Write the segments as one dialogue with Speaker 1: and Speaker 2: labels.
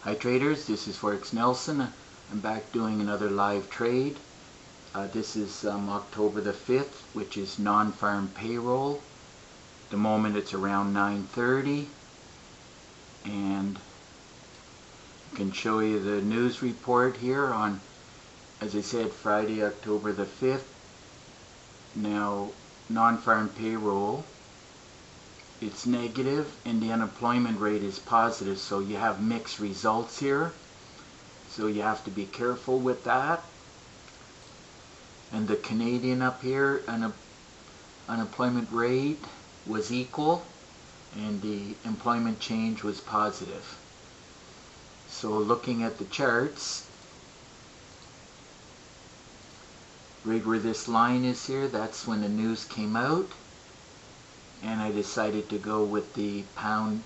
Speaker 1: Hi traders, this is Forex Nelson. I'm back doing another live trade. This is October the 5th, which is non-farm payroll. At the moment it's around 9:30, and I can show you the news report here on, as I said, Friday, October the 5th. Now, non-farm payroll, it's negative and the unemployment rate is positive, so you have mixed results here, so you have to be careful with that. And the Canadian up here, unemployment rate was equal and the employment change was positive. So looking at the charts, right where this line is here, that's when the news came out. And I decided to go with the pound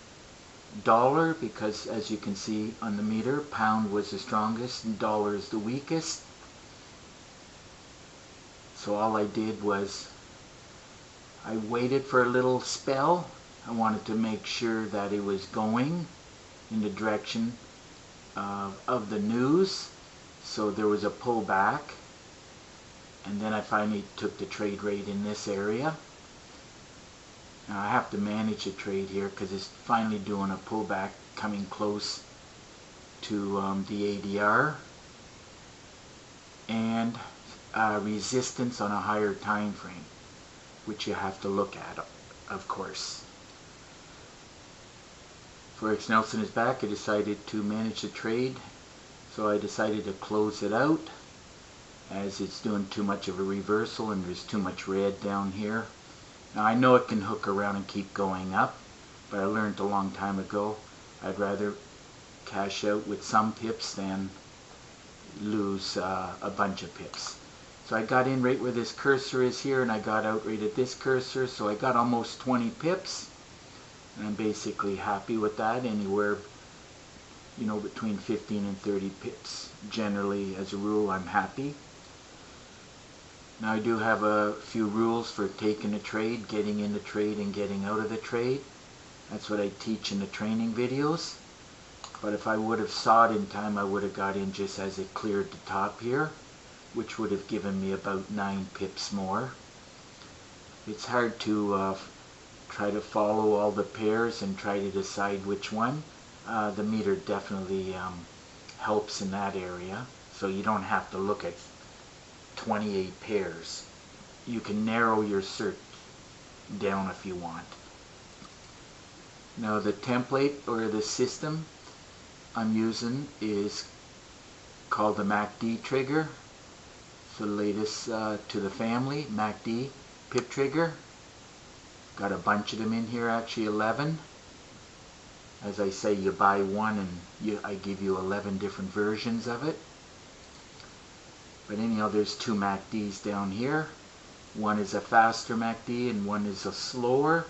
Speaker 1: dollar because, as you can see on the meter, pound was the strongest and dollar is the weakest. So all I did was I waited for a little spell. I wanted to make sure that it was going in the direction of the news, so there was a pullback, and then I finally took the trade rate in this area. Now I have to manage the trade here because it's finally doing a pullback, coming close to the ADR and resistance on a higher time frame, which you have to look at, of course. Forex Nelson is back. I decided to manage the trade, so I decided to close it out as it's doing too much of a reversal and there's too much red down here. Now I know it can hook around and keep going up, but I learned a long time ago I'd rather cash out with some pips than lose a bunch of pips. So I got in right where this cursor is here, and I got out right at this cursor, so I got almost 20 pips, and I'm basically happy with that. Anywhere, you know, between 15 and 30 pips. Generally, as a rule, I'm happy. Now I do have a few rules for taking a trade, getting in the trade and getting out of the trade. That's what I teach in the training videos. But if I would have saw it in time, I would have got in just as it cleared the top here, which would have given me about 9 pips more. It's hard to try to follow all the pairs and try to decide which one. The meter definitely helps in that area, so you don't have to look at 28 pairs. You can narrow your search down if you want. Now the template or the system I'm using is called the MACD trigger. It's the latest to the family, MACD PIP trigger. Got a bunch of them in here, actually 11. As I say, you buy one and I give you 11 different versions of it. But anyhow, there's 2 MACDs down here. One is a faster MACD and one is a slower.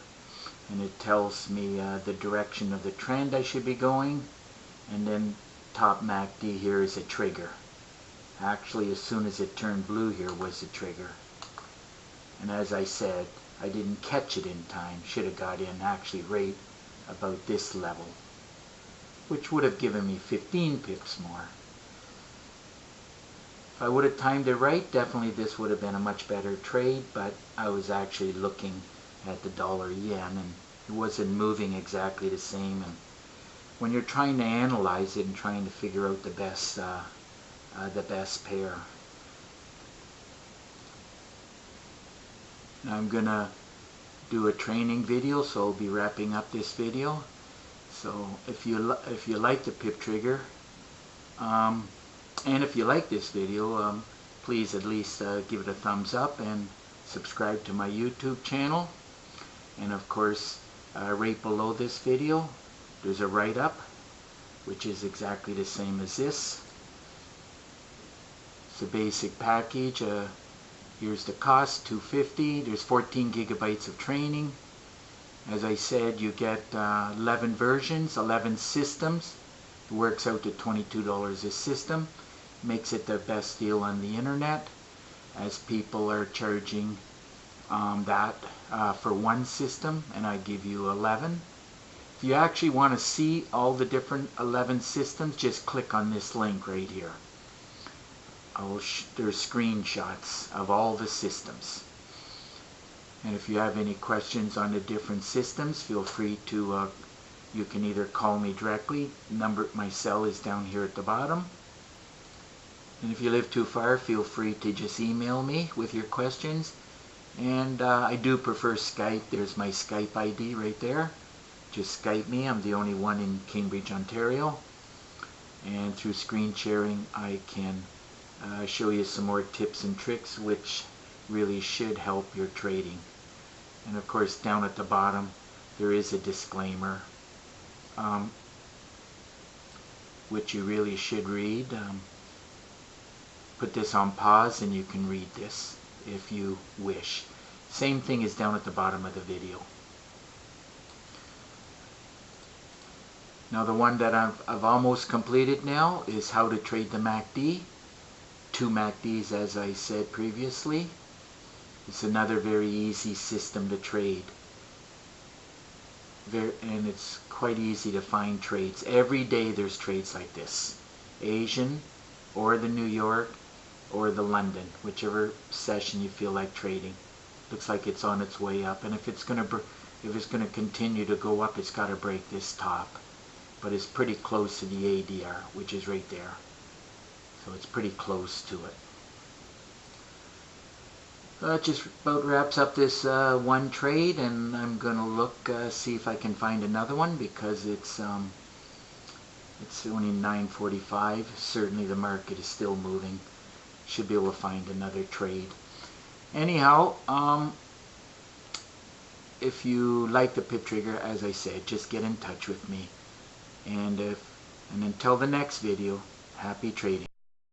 Speaker 1: And it tells me the direction of the trend I should be going. And then top MACD here is a trigger. Actually, as soon as it turned blue here was the trigger. And as I said, I didn't catch it in time. Should have got in actually right about this level, which would have given me 15 pips more. If I would have timed it right, definitely this would have been a much better trade, but I was actually looking at the dollar-yen and it wasn't moving exactly the same. And when you're trying to analyze it and trying to figure out the best pair. Now I'm gonna do a training video, so I'll be wrapping up this video. So if you like the PIP trigger, and if you like this video, please at least give it a thumbs up and subscribe to my YouTube channel. And of course, right below this video, there's a write-up, which is exactly the same as this. It's a basic package. Here's the cost, $250. There's 14 gigabytes of training. As I said, you get 11 versions, 11 systems. It works out to $22 a system. Makes it the best deal on the internet, as people are charging that for one system, and I give you 11. If you actually want to see all the different 11 systems, just click on this link right here. There's screenshots of all the systems. And if you have any questions on the different systems, feel free to, you can either call me directly. My cell is down here at the bottom. And if you live too far, feel free to just email me with your questions. And I do prefer Skype. There's my Skype ID right there. Just Skype me. I'm the only one in Cambridge, Ontario. And through screen sharing, I can show you some more tips and tricks which really should help your trading. And of course, down at the bottom, there is a disclaimer, which you really should read. Put this on pause and you can read this if you wish. Same thing is down at the bottom of the video. Now the one that I've almost completed now is how to trade the MACD. 2 MACDs, as I said previously. It's another very easy system to trade. And it's quite easy to find trades. Every day there's trades like this. Asian, or the New York, or the London, whichever session you feel like trading. Looks like it's on its way up, and if it's going to continue to go up, it's got to break this top. But it's pretty close to the ADR, which is right there. So it's pretty close to it. That just about wraps up this one trade, and I'm going to look, see if I can find another one, because it's only 9:45. Certainly the market is still moving. Should be able to find another trade. Anyhow, if you like the pip trigger, as I said, just get in touch with me. And until the next video, happy trading.